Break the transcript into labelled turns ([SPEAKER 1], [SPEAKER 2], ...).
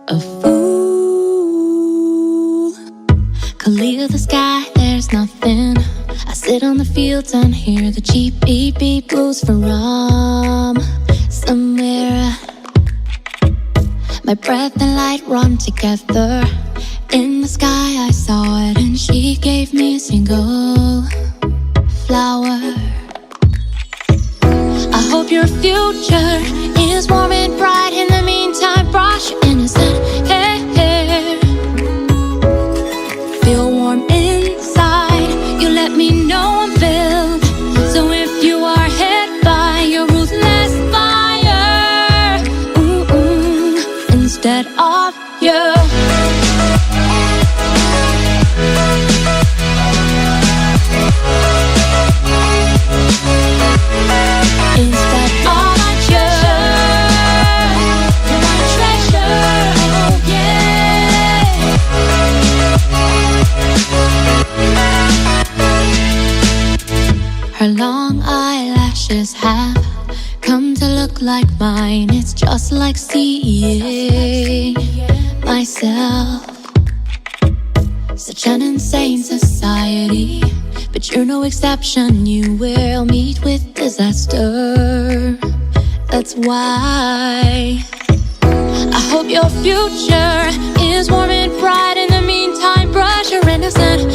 [SPEAKER 1] A fool, clear the sky, there's nothing. I sit on the fields and hear the cheap beep beep blues from somewhere. My breath and light run together. In the sky I saw it, and she gave me a single flower. I hope your future is warm and bright. In the meantime, brush your innocent hair. Feel warm inside. You let me know I'm filled. So if you are hit by your ruthless fire, instead of you, instead of you, you're my treasure, oh yeah. Her long eyelashes have come to look like mine. It's just like seeing myself. Such an insane society, but you're no exception. You will meet with disaster. That's why I hope your future is warm and bright. In the meantime, brush your innocent